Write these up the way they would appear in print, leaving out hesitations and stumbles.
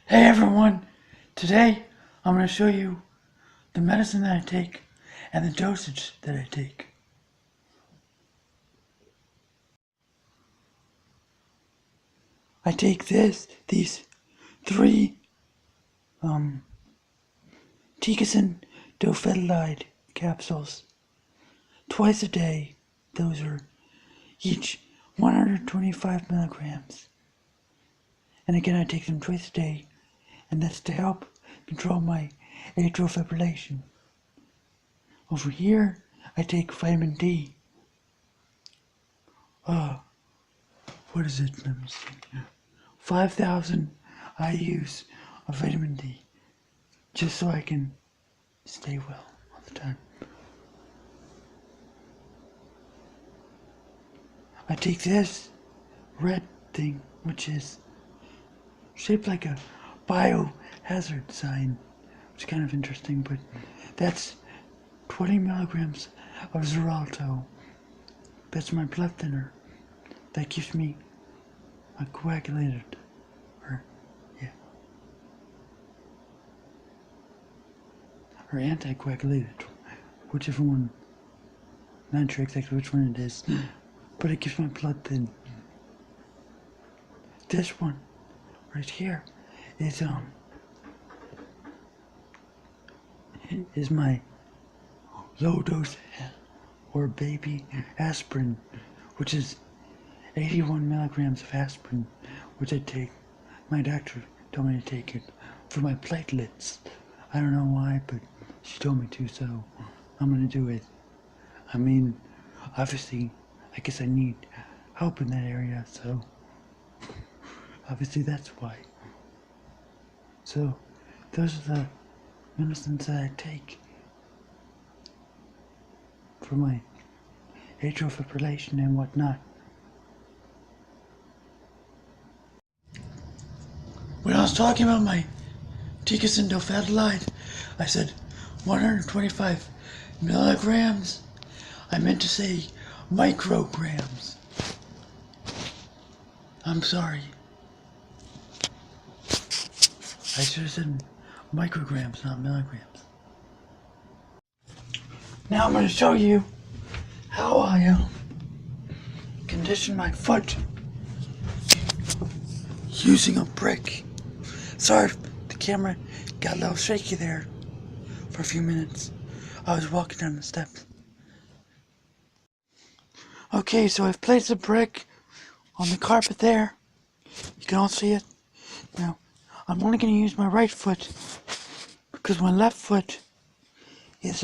Hey everyone! Today I'm going to show you the medicine that I take and the dosage that I take. I take these three Ticacin dofetilide capsules twice a day. Those are each 125 milligrams. And again, I take them twice a day, and that's to help control my atrial fibrillation. Over here, I take vitamin D. What is it? Let me see. 5,000 IUs of vitamin D, just so I can stay well all the time. I take this red thing, which is shaped like a biohazard sign, which is kind of interesting, but that's 20 milligrams of Xarelto. That's my blood thinner. That keeps me coagulated. Or anticoagulated. Whichever one. Not sure exactly which one it is. But it keeps my blood thin. This one, right here, is my low dose or baby aspirin, which is 81 milligrams of aspirin, which I take. My doctor told me to take it for my platelets. I don't know why, but she told me to, so I'm gonna do it. I mean, obviously, I guess I need help in that area, so obviously that's why. So, those are the medicines that I take for my atrial fibrillation and whatnot. When I was talking about my Ticacin dofetilide, I said 125 milligrams. I meant to say micrograms. I'm sorry. I should have said micrograms, not milligrams. Now I'm going to show you how I condition my foot using a brick. Sorry, the camera got a little shaky there for a few minutes. I was walking down the steps. Okay, so I've placed a brick on the carpet there. You can all see it. Now, I'm only going to use my right foot because my left foot is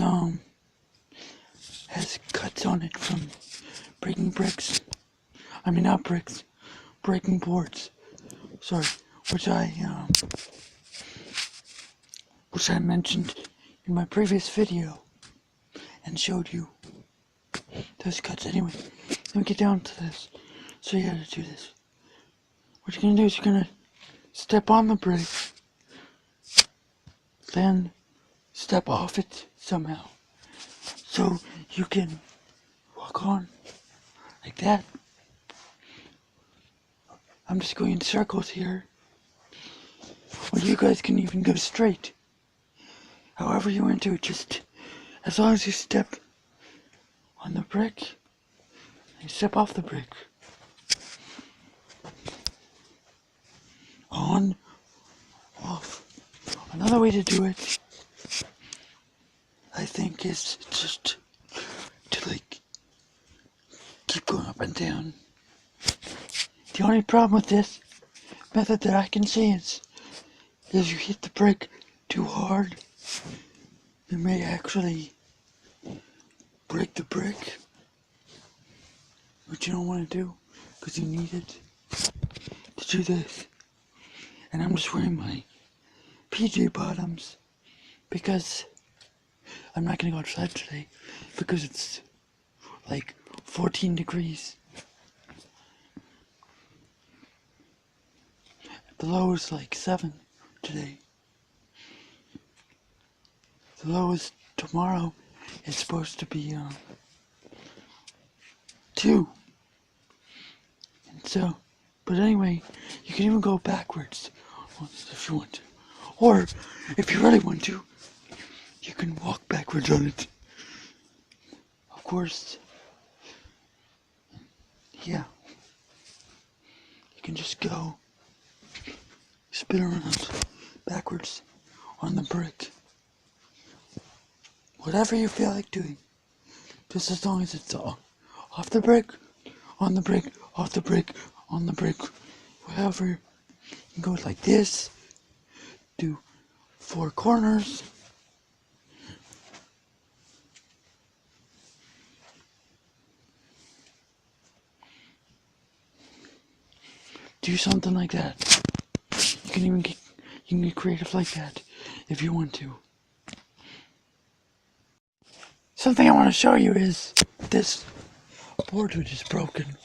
has cuts on it from breaking bricks. I mean, not bricks, breaking boards. Sorry, which I mentioned in my previous video and showed you those cuts. Anyway, let me get down to this. So you how to do this. What you're gonna do is you're gonna step on the brick, then step off it somehow, so you can walk on like that. I'm just going in circles here, or you guys can even go straight. However you want to, just as long as you step on the brick, and step off the brick. On, off. Another way to do it, I think, is just to like keep going up and down. The only problem with this method that I can see is if you hit the brick too hard, you may actually break the brick, which you don't want to do because you need it to do this. And I'm just wearing my PJ bottoms because I'm not going to go outside today because it's like 14 degrees. The low is like 7 today. The low is tomorrow. It's supposed to be 2. And so, but anyway, you can even go backwards if you want to. Or, if you really want to, you can walk backwards on it. Of course, yeah. You can just go, spin around backwards on the brick. Whatever you feel like doing. Just as long as it's off the brick, on the brick, off the brick, on the brick. Whatever. You can go like this. Do 4 corners. Do something like that. You can get creative like that if you want to. Something I want to show you is this board which is broken.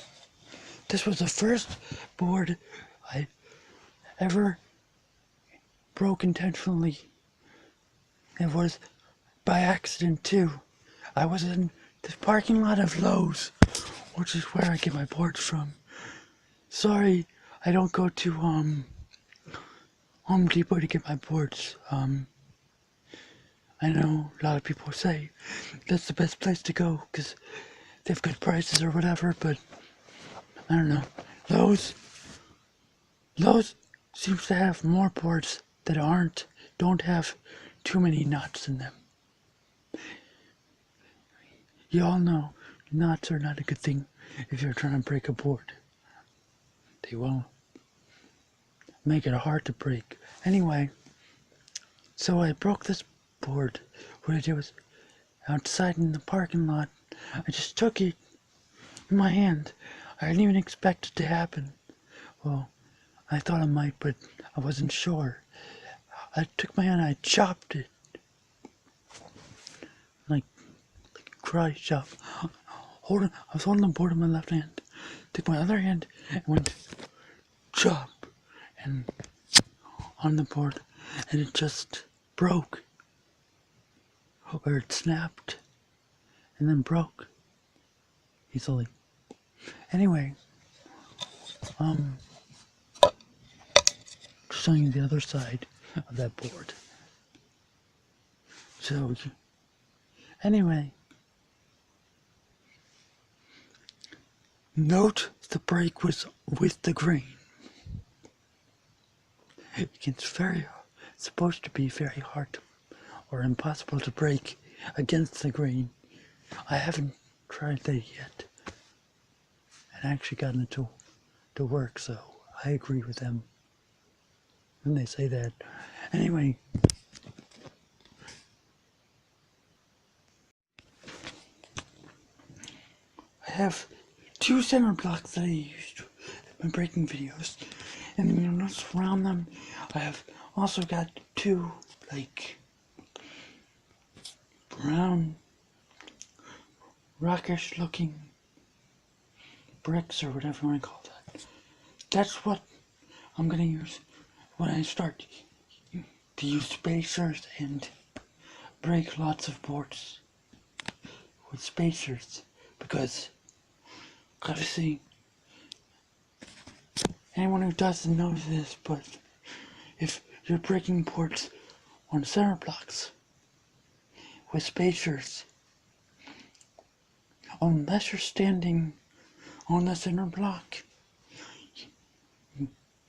This was the first board I ever broke intentionally. It was by accident too. I was in the parking lot of Lowe's, which is where I get my boards from. Sorry, I don't go to Home Depot to get my boards. I know a lot of people say that's the best place to go because they have good prices or whatever, but I don't know. Lowe's seems to have more boards that don't have too many knots in them. You all know knots are not a good thing if you're trying to break a board. They will make it hard to break. Anyway, so I broke this board. What I did was, outside in the parking lot, I just took it in my hand. I didn't even expect it to happen. Well, I thought it might, but I wasn't sure. I took my hand, I chopped it. Like karate chop. I was holding the board in my left hand. Took my other hand and went chop and on the board, and it just broke. Or it snapped and then broke easily. Anyway, showing you the other side of that board. So, anyway, note the break was with the grain. It's supposed to be very hard or impossible to break against the grain. I haven't tried that yet and actually gotten it to work, so I agree with them when they say that. Anyway, I have 2 center blocks that I used in breaking videos, and you'll notice around them I have also got 2 like brown rockish looking bricks or whatever you want to call that. That's what I'm gonna use when I start to use spacers and break lots of boards with spacers, because obviously anyone who doesn't know this, but if you're breaking boards on center blocks with spacers, unless you're standing on the center block,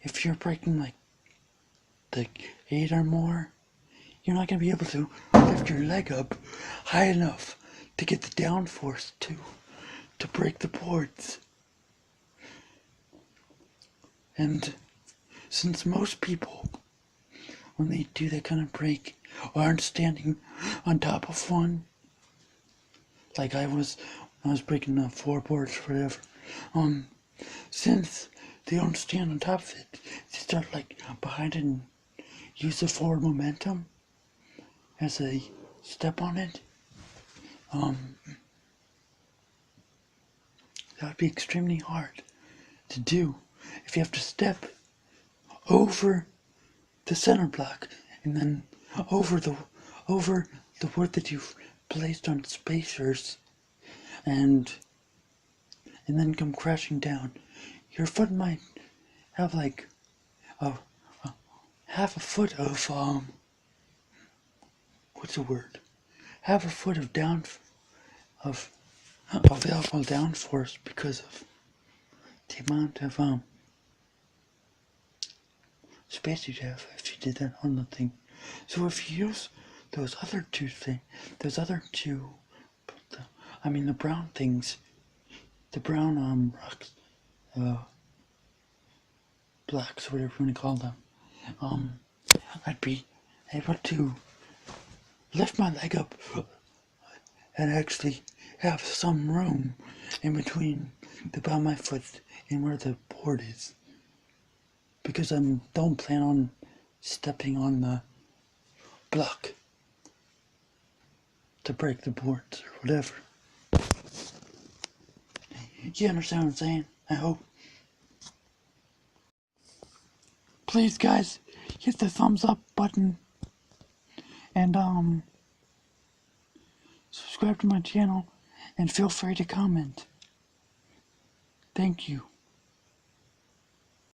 if you're breaking like 8 or more, you're not going to be able to lift your leg up high enough to get the downforce to break the boards. And since most people, when they do that kind of break, aren't standing on top of one, like I was breaking the 4 boards or whatever, since they don't stand on top of it, they start like behind it and use the forward momentum as they step on it. That would be extremely hard to do if you have to step over the center block and then over the wood that you've placed on spacers, and then come crashing down. Your foot might have like a half a foot of what's the word? Half a foot of of available downforce because of the amount of space you'd have if you did that on the thing. So if you use those other two, the brown things, the brown rocks, blocks, whatever you want to call them, I'd be able to lift my leg up and actually have some room in between the bottom of my foot and where the board is. Because I don't plan on stepping on the block to break the boards or whatever. You understand what I'm saying? I hope. Please, guys, hit the thumbs up button and subscribe to my channel and feel free to comment. Thank you.